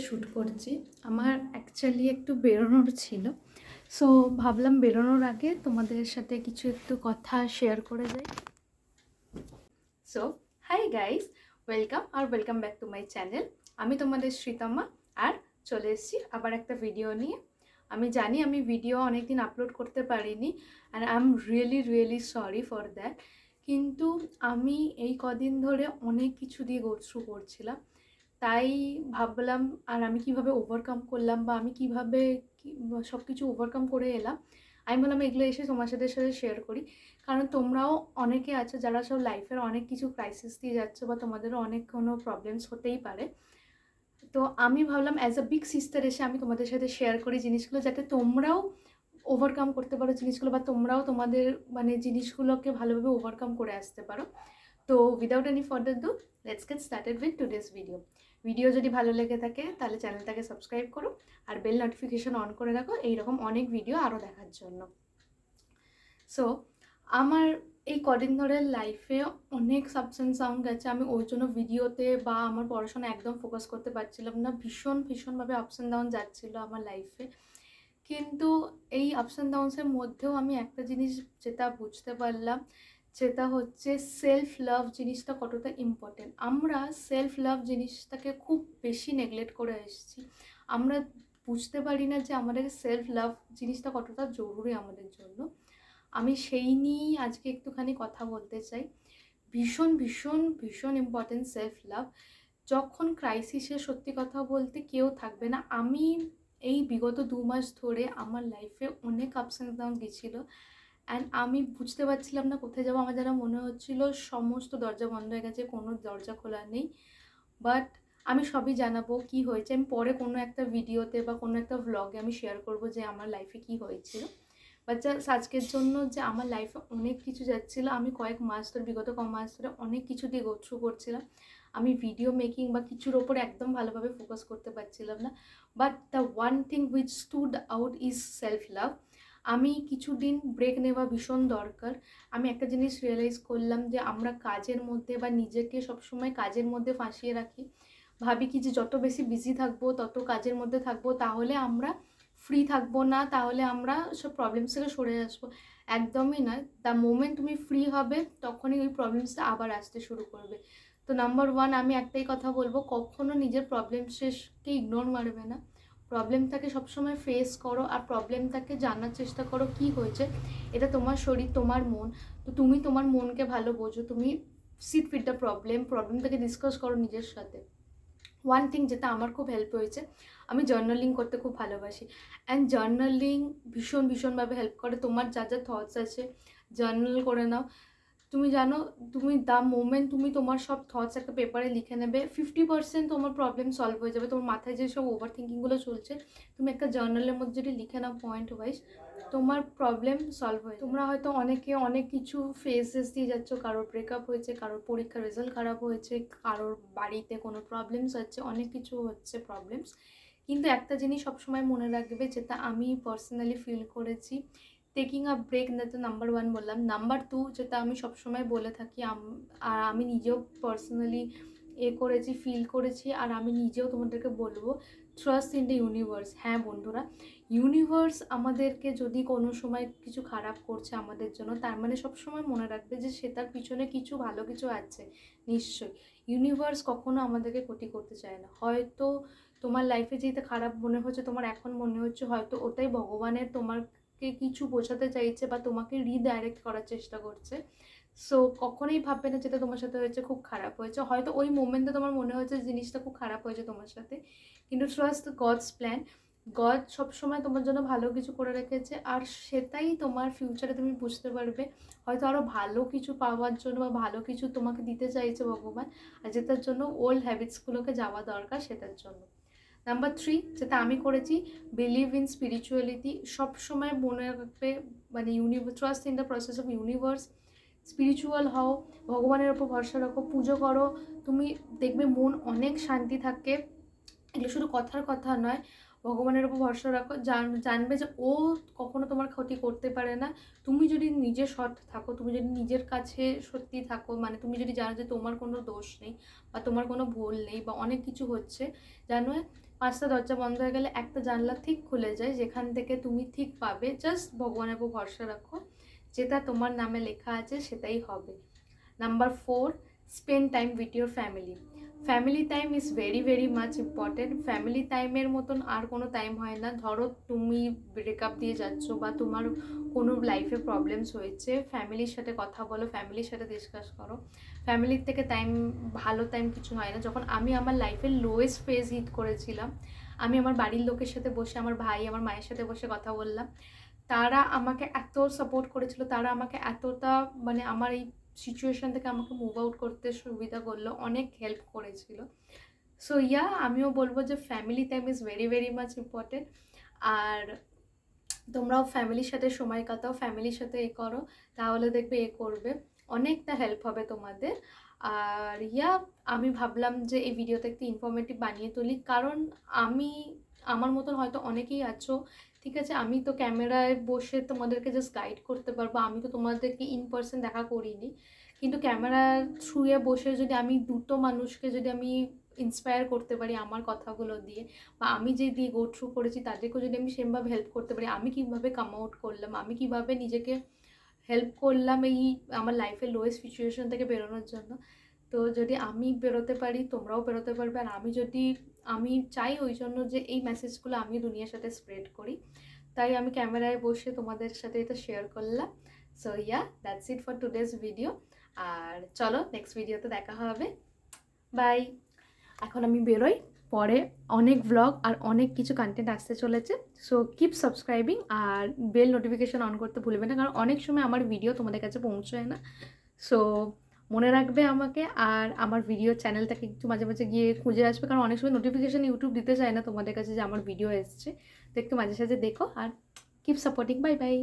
Shoot করছি। আমার actually একটু বেরোনোর ছিল, সো ভাবলাম বেরোনোর আগে তোমাদের সাথে কিছু একটু কথা শেয়ার করে যাই। So hi guys, welcome back to my channel. আমি তোমাদের শ্রীতমা, আর চলে এসেছি আবার একটা ভিডিও নিয়ে। আমি জানি আমি ভিডিও অনেকদিন আপলোড করতে পারিনি, and I am really sorry for that. কিন্তু আমি এই কদিন ধরে অনেক কিছু দিয়ে গো থ্রু করছিলাম, তাই ভাবলাম, আর আমি কিভাবে ওভারকাম করলাম বা আমি কিভাবে সব কিছু ওভারকাম করে এলাম, আমি বললাম এগুলো এসে তোমার সাথে শেয়ার করি। কারণ তোমরাও অনেকে আছো যারা সব লাইফের অনেক কিছু ক্রাইসিস দিয়ে যাচ্ছ, বা তোমাদেরও অনেক কোনো প্রবলেমস হতেই পারে। তো আমি ভাবলাম অ্যাজ আ বিগ সিস্টার এসে আমি তোমাদের সাথে শেয়ার করি জিনিসগুলো, যাতে তোমরাও ওভারকাম করতে পারো জিনিসগুলো, বা তোমরাও তোমাদের মানে জিনিসগুলোকে ভালোভাবে ওভারকাম করে আসতে পারো। তো without any further do, let's get started with today's video যদি ভালো লেগে থাকে তাহলে চ্যানেলটাকে সাবস্ক্রাইব করো, আর বেল নোটিফিকেশন অন করে রাখো এইরকম অনেক ভিডিও আরও দেখার জন্য। সো আমার এই কদিন ধরে লাইফে অনেক আপস অ্যান্ড ডাউন গেছে। আমি ওই জন্য ভিডিওতে বা আমার পড়াশোনা একদম ফোকাস করতে পারছিলাম না। ভীষণভাবে আপস অ্যান্ড ডাউন যাচ্ছিলো আমার লাইফে। কিন্তু এই আপস অ্যান্ড ডাউনসের মধ্যেও আমি একটা জিনিস যেটা বুঝতে পারলাম, যেটা হচ্ছে সেলফ লাভ জিনিসটা কতটা ইম্পর্টেন্ট। আমরা সেলফ লাভ জিনিসটাকে খুব বেশি নেগলেক্ট করে এসেছি। আমরা বুঝতে পারি না যে আমাদের সেলফ লাভ জিনিসটা কতটা জরুরি আমাদের জন্য। আমি সেই নিয়েই আজকে একটুখানি কথা বলতে চাই। ভীষণ ইম্পর্টেন্ট সেলফ লাভ। যখন ক্রাইসিসে সত্যি কথা বলতে কেউ থাকবে না। আমি এই বিগত 2 মাস ধরে আমার লাইফে অনেক আপস অ্যান্ড ডাউন গেছিলো, অ্যান্ড আমি বুঝতে পারছিলাম না কোথায় যাবো। আমার যেন মনে হচ্ছিল সমস্ত দরজা বন্ধ হয়ে গেছে, কোনো দরজা খোলা নেই। বাট আমি সবই জানাবো কি হয়েছে। আমি পরে কোনো একটা ভিডিওতে বা কোনো একটা ভ্লগে আমি শেয়ার করবো যে আমার লাইফে কি হয়েছিল। বাট জাস্ট আজকের জন্য যে আমার লাইফে অনেক কিছু যাচ্ছিলো, আমি বিগত ক মাস ধরে অনেক কিছু দিয়ে গো থ্রু করছিলাম। আমি ভিডিও মেকিং বা কিছুর ওপর একদম ভালোভাবে ফোকাস করতে পারছিলাম না। But the one thing which stood out is self love. আমি কিছুদিন ব্রেক নেওয়া ভীষণ দরকার। আমি একটা জিনিস রিয়েলাইজ করলাম যে আমরা কাজের মধ্যে বা নিজেকে সবসময় কাজের মধ্যে ফাঁসিয়ে রাখি। ভাবি কি যে যত বেশি বিজি থাকবো তত কাজের মধ্যে থাকবো, তাহলে আমরা ফ্রি থাকবো না, তাহলে আমরা সব প্রবলেমস থেকে সরে আসবো। একদমই নয়। দ্য মোমেন্ট তুমি ফ্রি হবে তখনই ওই প্রবলেমসটা আবার আসতে শুরু করবে। তো নাম্বার ওয়ান আমি একটাই কথা বলবো, কখনো নিজের প্রবলেমসকে ইগনোর মারবে না। প্রবলেমটাকে সবসময় ফেস করো, আর প্রবলেমটাকে জানার চেষ্টা করো কি হয়েছে। এটা তোমার শরীর, তোমার মন। তো তুমি তোমার মনকে ভালো বোঝো। তুমি সিট উইথ দ্য প্রবলেমটাকে ডিসকাস করো নিজের সাথে। ওয়ান থিং যেটা আমার খুব হেল্প হয়েছে, আমি জার্নালিং করতে খুব ভালোবাসি, অ্যান্ড জার্নালিং ভীষণভাবে হেল্প করে। তোমার যা থটস আছে জার্নাল করে নাও। তুমি জানো, তুমি দ্য মোমেন্ট তুমি তোমার সব থটস একটা পেপারে লিখে নেবে, 50% তোমার প্রবলেম সলভ হয়ে যাবে। তোমার মাথায় যে সব ওভার থিঙ্কিংগুলো চলছে, তুমি একটা জার্নালের মধ্যে যদি লিখে নাও পয়েন্ট ওয়াইজ, তোমার প্রবলেম সলভ হয়ে। তোমরা হয়তো অনেকে অনেক কিছু ফেজেস দিয়ে যাচ্ছ, কারোর ব্রেকআপ হয়েছে, কারোর পরীক্ষার রেজাল্ট খারাপ হয়েছে, কারোর বাড়িতে কোনো প্রবলেমস হচ্ছে, অনেক কিছু হচ্ছে প্রবলেমস। কিন্তু একটা জিনিস সবসময় মনে রাখবে, যেটা আমি পার্সোনালি ফিল করেছি, টেকিং আ ব্রেক, যেটা নাম্বার ওয়ান বললাম। নাম্বার টু যেটা আমি সবসময় বলে থাকি, আর আমি নিজেও পার্সোনালি করেছি, ফিল করেছি, আর আমি নিজেও তোমাদেরকে বলবো, ট্রাস্ট ইন দ্য ইউনিভার্স। হ্যাঁ বন্ধুরা, ইউনিভার্স আমাদেরকে যদি কোনো সময় কিছু খারাপ করছে আমাদের জন্য, তার মানে সবসময় মনে রাখবে যে সেটার পিছনে কিছু ভালো কিছু আছে নিশ্চয়ই। ইউনিভার্স কখনো আমাদেরকে ক্ষতি করতে চায় না। হয়তো তোমার লাইফে যেটা খারাপ মনে হচ্ছে, তোমার এখন মনে হচ্ছে হয়তো ওটাই ভগবানের তোমাকে কিছু বোঝাতে চাইছে বা তোমাকে রিডাইরেক্ট করার চেষ্টা করছে। সো কখনোই ভাববে না যেটা তোমার সাথে হয়েছে খুব খারাপ হয়েছে। হয়তো ওই মোমেন্টে তোমার মনে হয়েছে জিনিসটা খুব খারাপ হয়েছে তোমার সাথে, কিন্তু ট্রাস্ট গডস প্ল্যান। গড সবসময় তোমার জন্য ভালো কিছু করে রেখেছে, আর সেটাই তোমার ফিউচারে তুমি বুঝতে পারবে। হয়তো আরও ভালো কিছু পাওয়ার জন্য বা ভালো কিছু তোমাকে দিতে চাইছে ভগবান, আর যেটার জন্য ওল্ড হ্যাবিটসগুলোকে যাওয়া দরকার সেটার জন্য। নাম্বার থ্রি যেটা আমি করেছি, বিলিভ ইন স্পিরিচুয়ালিটি। সবসময় মনে রাখবে, মানে trust in the process of universe. Spiritual হও, ভগবানের ওপর ভরসা রাখো, পুজো করো, তুমি দেখবে মন অনেক শান্তি থাকে। এগুলো শুধু কথার কথা নয়। ভগবানের উপর ভরসা রাখো, জানবে যে ও কখনো তোমার ক্ষতি করতে পারে না। তুমি যদি নিজে সৎ থাকো, তুমি যদি নিজের কাছে সত্যি থাকো, মানে তুমি যদি জানো যে তোমার কোনো দোষ নেই বা তোমার কোনো ভুল নেই বা অনেক কিছু হচ্ছে, জানো 5টা দরজা বন্ধ হয়ে গেলে একটা জানলা ঠিক খুলে যায়, যেখান থেকে তুমি ঠিক পাবে। জাস্ট ভগবানের উপর ভরসা রাখো, যেটা তোমার নামে লেখা আছে সেটাই হবে। Number 4, spend time with your family. Family time is very very much important. Family টাইমের মতন আর কোনো টাইম হয় না। ধরো তুমি ব্রেকআপ দিয়ে যাচ্ছ বা তোমার কোনো লাইফে প্রবলেমস হয়েছে, ফ্যামিলির সাথে কথা বলো, ফ্যামিলির সাথে ডিসকাস করো। ফ্যামিলির থেকে টাইম, ভালো টাইম কিছু হয় না। যখন আমি আমার লাইফের লোয়েস্ট ফেজ হিট করেছিলাম, আমি আমার বাড়ির লোকের সাথে বসে, আমার ভাই আমার মায়ের সাথে বসে কথা বললাম। তারা আমাকে এত সাপোর্ট করেছিল, তারা আমাকে এতটা মানে আমার এই সিচুয়েশন থেকে আমাকে মুভ আউট করতে সুবিধা করলো, অনেক হেল্প করেছিল। সো আমিও বলবো যে family time is very very much important. আর তোমরাও ফ্যামিলির সাথে সময় কাটাও, ফ্যামিলির সাথে করো, তাহলে দেখবে করবে, অনেকটা হেল্প হবে তোমাদের। আর আমি ভাবলাম যে এই ভিডিওতে একটু ইনফরমেটিভ বানিয়ে তুলি, কারণ আমার মতন হয়তো অনেকেই আছো, ঠিক আছে, আমি তো ক্যামেরায় বসে তোমাদেরকে জাস্ট গাইড করতে পারবো, আমি তো তোমাদেরকে ইন পার্সন দেখা করিনি, কিন্তু ক্যামেরার থ্রুয়ে বসে যদি আমি দুটো মানুষকে যদি আমি ইন্সপায়ার করতে পারি আমার কথাগুলো দিয়ে, বা আমি যে দিয়ে গো থ্রু করেছি তাদেরকেও যদি আমি সেমভাবে হেল্প করতে পারি, আমি কীভাবে কাম আউট করলাম, আমি কীভাবে নিজেকে হেল্প করলাম এই আমার লাইফের লোয়েস্ট সিচুয়েশন থেকে বেরোনোর জন্য, তো যদি আমি বেরোতে পারি তোমরাও বেরোতে পারবে। আর আমি চাই ওই জন্য যে এই মেসেজগুলো আমি দুনিয়ার সাথে স্প্রেড করি, তাই আমি ক্যামেরায় বসে তোমাদের সাথে এটা শেয়ার করলাম। So that's it for today's video. আর চলো নেক্সট ভিডিওতে দেখা হবে, বাই। এখন আমি বেরোই, পরে অনেক ভ্লগ আর অনেক কিছু কন্টেন্ট আসতে চলেছে। সো কিপ সাবস্ক্রাইবিং আর বেল নোটিফিকেশন অন করতে ভুলবে না, কারণ অনেক সময় আমার ভিডিও তোমাদের কাছে পৌঁছয় না। সো মনে রাখবে আমাকে, আর আমার ভিডিও চ্যানেলটাকে একটু মাঝে মাঝে গিয়ে খুঁজে আসবে, কারণ অনেক সময় নোটিফিকেশান ইউটিউব দিতে চায় না তোমাদের কাছে যে আমার ভিডিও এসছে, তো একটু মাঝে সাঝে দেখো আর কিপ সাপোর্টিং। Bye bye.